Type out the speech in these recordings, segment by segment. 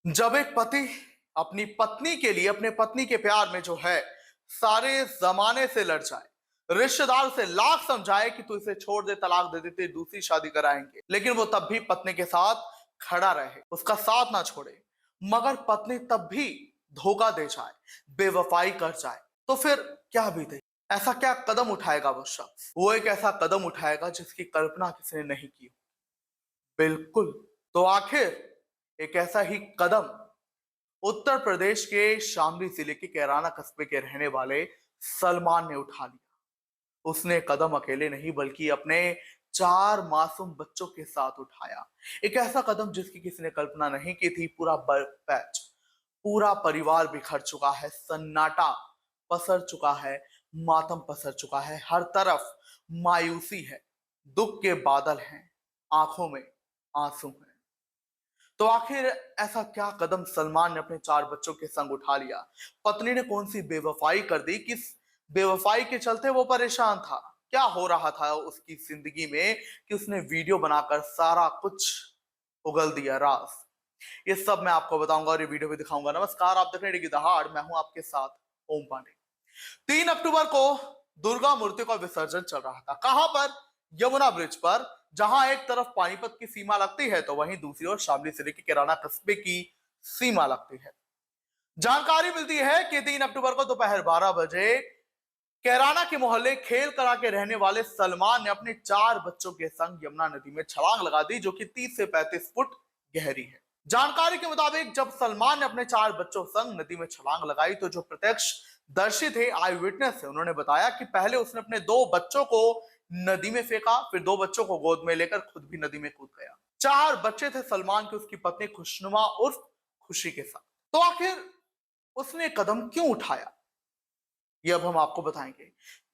जब एक पति अपनी पत्नी के लिए अपने पत्नी के प्यार में जो है सारे जमाने से लड़ जाए, रिश्तेदार से लाख समझाए कि तू इसे छोड़ दे, तलाक दे देते, दूसरी शादी कराएंगे, लेकिन वो तब भी पत्नी के साथ खड़ा रहे, उसका साथ ना छोड़े, मगर पत्नी तब भी धोखा दे जाए, बेवफाई कर जाए, तो फिर क्या बीते? ऐसा क्या कदम उठाएगा वो शख्स? वो एक ऐसा कदम उठाएगा जिसकी कल्पना किसी ने नहीं की। बिल्कुल। तो आखिर एक ऐसा ही कदम उत्तर प्रदेश के शामली जिले के कैराना कस्बे के रहने वाले सलमान ने उठा लिया। उसने कदम अकेले नहीं बल्कि अपने 4 मासूम बच्चों के साथ उठाया। एक ऐसा कदम जिसकी किसी ने कल्पना नहीं की थी। पूरा पैच, पूरा परिवार बिखर चुका है, सन्नाटा पसर चुका है, मातम पसर चुका है, हर तरफ मायूसी है, दुख के बादल हैं, आंखों में आंसू हैं। तो आखिर ऐसा क्या कदम सलमान ने अपने 4 बच्चों के संग उठा लिया? पत्नी ने कौन सी बेवफाई कर दी? किस बेवफाई के चलते वो परेशान था? क्या हो रहा था उसकी जिंदगी में कि उसने वीडियो बनाकर सारा कुछ उगल दिया राज? ये सब मैं आपको बताऊंगा और ये वीडियो भी दिखाऊंगा। नमस्कार, आप देख रहे हैं दहाड़, मैं हूं आपके साथ ओम पांडे। 3 अक्टूबर को दुर्गा मूर्ति का विसर्जन चल रहा था। कहां पर? यमुना ब्रिज पर, जहां एक तरफ पानीपत की सीमा लगती है तो वहीं दूसरी ओर शामली जिले के कैराना कस्बे की सीमा लगती है। जानकारी मिलती है कि 3 अक्टूबर को दोपहर 12 बजे कैराना के मोहल्ले खेल करा के रहने वाले सलमान ने अपने 4 बच्चों के संग यमुना नदी में छलांग लगा दी, जो कि 30 से 35 फुट गहरी है। जानकारी के मुताबिक जब सलमान ने अपने 4 बच्चों संग नदी में छलांग लगाई तो जो प्रत्यक्ष दर्शी थे, आई विटनेस थे, उन्होंने बताया कि पहले उसने अपने 2 बच्चों को नदी में फेंका, फिर 2 बच्चों को गोद में लेकर खुद भी नदी में कूद गया। 4 बच्चे थे सलमान के, उसकी पत्नी खुशनुमा उर्फ खुशी के साथ। तो आखिर उसने कदम क्यों उठाया, ये अब हम आपको बताएंगे।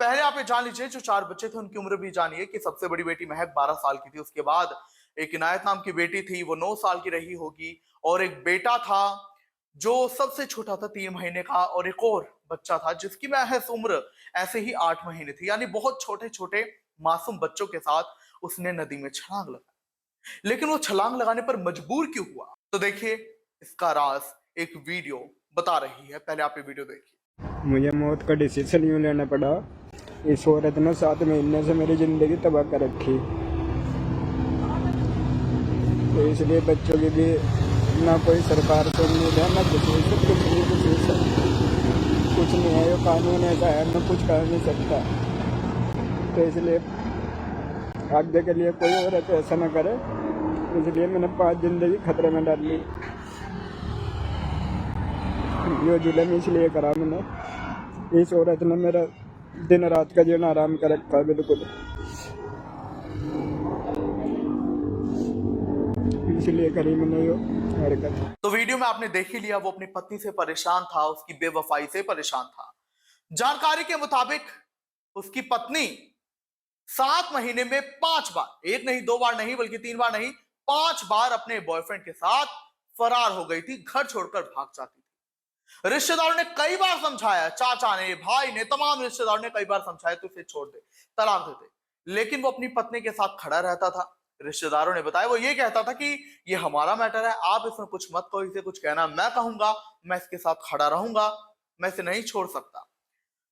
पहले आप ये जान लीजिए, जो 4 बच्चे थे उनकी उम्र भी जानिए कि सबसे बड़ी बेटी महक 12 साल की थी, उसके बाद एक इनायत नाम की बेटी थी, वो 9 साल की रही होगी, और एक बेटा था जो सबसे छोटा था 3 महीने का, और एक और बच्चा था जिसकी महज उम्र ऐसे ही 8 महीने थी। यानी बहुत छोटे छोटे मासूम बच्चों के साथ उसने नदी में छलांग लगाई। लेकिन वो छलांग लगाने पर मजबूर क्यों हुआ? तो देखिए, इसका राज एक वीडियो बता रही है। पहले आप ये वीडियो देखिए। मुझे मौत का डिसीजन यूँ लेना पड़ा। इस औरत ने 7 महीने से मेरी ज़िंदगी तबाह कर रखी, तो इसलिए बच्चों की भी ना कोई सरकार से उम्मीद है, ना किसी से, किसी से कुछ नहीं है। ये कानून ऐसा है, मैं कुछ कर नहीं सकता। तो इसलिए आगे के लिए कोई औरत ऐसा ना करे, इसलिए मैंने 5 ज़िंदगी खतरे में डाल ली। ये जुल्म इसलिए करा मैंने, इस औरत ने मेरा दिन रात का जीना आराम कर रखा। बिल्कुल इसलिए करी मैंने ये हरकत। तो वीडियो में आपने देख ही लिया, वो अपनी पत्नी से परेशान था, उसकी बेवफाई से परेशान था। जानकारी के मुताबिक उसकी पत्नी 7 महीने में 5 बार, एक नहीं, 2 बार नहीं, बल्कि 3 बार नहीं, 5 बार अपने बॉयफ्रेंड के साथ फरार हो गई थी, घर छोड़कर भाग जाती थी। रिश्तेदारों ने कई बार समझाया, चाचा ने, भाई ने, तमाम रिश्तेदारों ने कई बार समझाया तो इसे छोड़ दे, तलाक दे दे, लेकिन वो अपनी पत्नी के साथ खड़ा रहता था। रिश्तेदारों ने बताया, वो ये कहता था कि ये हमारा मैटर है, आप इसमें कुछ मत कहो, इसे कुछ कहना मैं कहूंगा, मैं इसके साथ खड़ा रहूंगा, मैं इसे नहीं छोड़ सकता।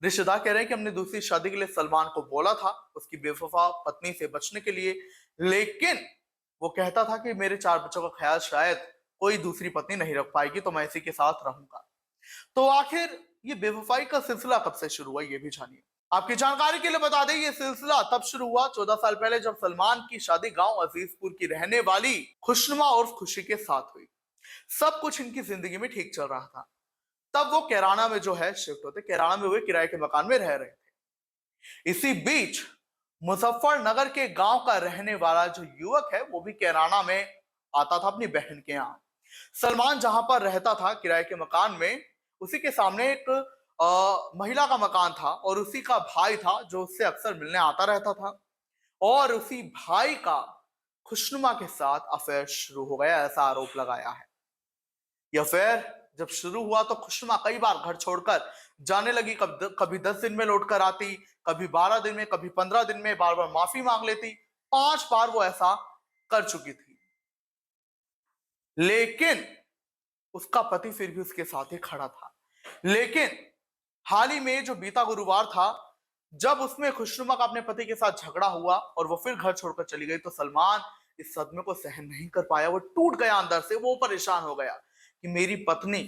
रिश्तेदार कह रहे हैं कि हमने दूसरी शादी के लिए सलमान को बोला था, उसकी बेवफा पत्नी से बचने के लिए, लेकिन वो कहता था कि मेरे 4 बच्चों का ख्याल शायद कोई दूसरी पत्नी नहीं रख पाएगी, तो मैं इसी के साथ रहूंगा। तो आखिर ये बेवफाई का सिलसिला कब से शुरू हुआ, ये भी जानिए। आपकी जानकारी के लिए बता दें, ये सिलसिला तब शुरू हुआ 14 साल पहले, जब सलमान की शादी गांव अजीजपुर की रहने वाली खुशनुमा और खुशी के साथ हुई। सब कुछ इनकी जिंदगी में ठीक चल रहा था। तब वो कैराना में जो है शिफ्ट होते, कैराना में हुए किराए के मकान में रह रहे थे। इसी बीच मुजफ्फरनगर के गांव का रहने वाला जो युवक है, वो भी कैराना में आता था अपनी बहन के यहाँ। सलमान जहां पर रहता था किराए के मकान में, उसी के सामने एक महिला का मकान था, और उसी का भाई था जो उससे अक्सर मिलने आता रहता था, और उसी भाई का खुशनुमा के साथ अफेयर शुरू हो गया, ऐसा आरोप लगाया है। यह अफेयर जब शुरू हुआ तो खुशनुमा कई बार घर छोड़कर जाने लगी, कभी 10 दिन में लौट कर आती, कभी 12 दिन में, कभी 15 दिन में, बार बार माफी मांग लेती। 5 बार वो ऐसा कर चुकी थी, लेकिन उसका पति फिर भी उसके साथ ही खड़ा था। लेकिन हाल ही में जो बीता गुरुवार था, जब उसमें खुशनुमा का अपने पति के साथ झगड़ा हुआ और वो फिर घर छोड़कर चली गई, तो सलमान इस सदमे को सहन नहीं कर पाया। वो टूट गया अंदर से, वो परेशान हो गया कि मेरी पत्नी,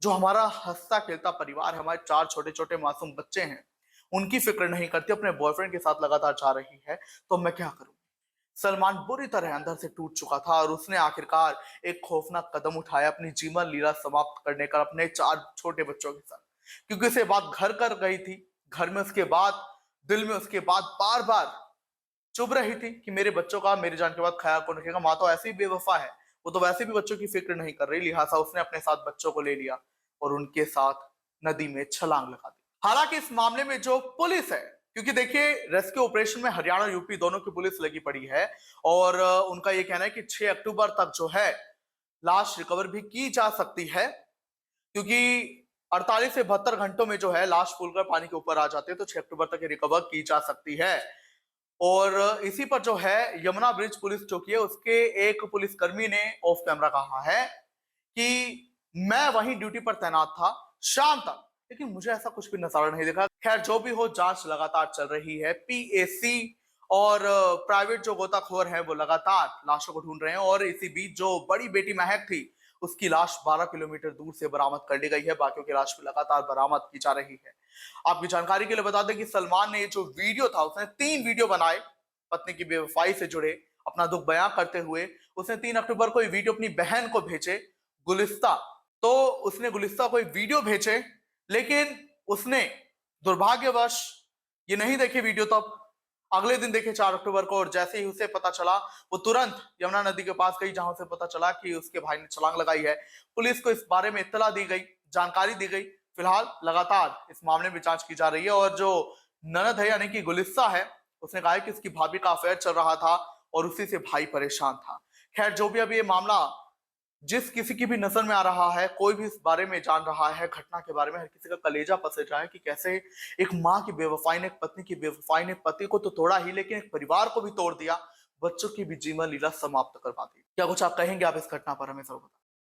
जो हमारा हंसता खेलता परिवार है, हमारे 4 छोटे छोटे मासूम बच्चे हैं, उनकी फिक्र नहीं करती, अपने बॉयफ्रेंड के साथ लगातार जा रही है, तो मैं क्या करूं। सलमान बुरी तरह अंदर से टूट चुका था और उसने आखिरकार एक खौफनाक कदम उठाया अपनी जीवन लीला समाप्त करने का अपने 4 छोटे बच्चों के साथ। क्योंकि उसे बात घर कर गई थी, घर में उसके बाद, दिल में उसके बाद बार बार चुभ रही थी कि मेरे बच्चों का मेरी जान के बाद ख्याल कौन रखेगा। माँ तो ऐसी बेवफा है, वो तो वैसे भी बच्चों की फिक्र नहीं कर रही। लिहाजा उसने अपने साथ बच्चों को ले लिया और उनके साथ नदी में छलांग लगा दी। हालांकि इस मामले में जो पुलिस है, क्योंकि देखिए रेस्क्यू ऑपरेशन में हरियाणा यूपी दोनों की पुलिस लगी पड़ी है और उनका ये कहना है कि 6 अक्टूबर तक जो है लाश रिकवर भी की जा सकती है, क्योंकि 48 से 72 घंटों में जो है लाश फूलकर पानी के ऊपर आ जाती है, तो 6 अक्टूबर तक ये रिकवर की जा सकती है। और इसी पर जो है यमुना ब्रिज पुलिस चौकी है, उसके एक पुलिसकर्मी ने ऑफ कैमरा कहा है कि मैं वहीं ड्यूटी पर तैनात था शाम तक, लेकिन मुझे ऐसा कुछ भी नजारा नहीं दिखा। खैर जो भी हो, जांच लगातार चल रही है। पीएसी और प्राइवेट जो गोताखोर है वो लगातार लाशों को ढूंढ रहे हैं और इसी बीच जो बड़ी बेटी महक थी, उसकी लाश 12 किलोमीटर दूर से बरामद कर ली गई है। बाकियों की लाश भी लगातार बरामद की जा रही है। आपकी जानकारी के लिए बता दें कि सलमान ने ये जो वीडियो था, उसने 3 वीडियो बनाए पत्नी की बेवफाई से जुड़े, अपना दुख बयां करते हुए। उसने 3 अक्टूबर को ये वीडियो अपनी बहन को भेजे, गुलिस्ता। तो उसने गुलिस्ता को एक वीडियो भेजे, लेकिन उसने दुर्भाग्यवश ये नहीं देखे वीडियो। तब अगले दिन देखे 4 अक्टूबर को, और जैसे ही उसे पता चला वो तुरंत यमुना नदी के पास गई, जहां उसे पता चला कि उसके भाई ने छलांग लगाई है। पुलिस को इस बारे में इत्तला दी गई, जानकारी दी गई। फिलहाल लगातार इस मामले में जांच की जा रही है और जो ननद है यानी कि गुलिस्ता है, उसने कहा है कि उसकी भाभी का अफेयर चल रहा था और उसी से भाई परेशान था। खैर जो भी अभी ये मामला जिस किसी की भी नजर में आ रहा है, कोई भी इस बारे में जान रहा है, घटना के बारे में, हर किसी का कलेजा पसर रहा है कि कैसे एक माँ की बेवफाई ने, एक पत्नी की बेवफाई ने पति को तो तोड़ा ही, लेकिन एक परिवार को भी तोड़ दिया, बच्चों की भी जीवन लीला समाप्त करवा दी। क्या कुछ आप कहेंगे आप इस घटना पर, हमें जरूर बताएं।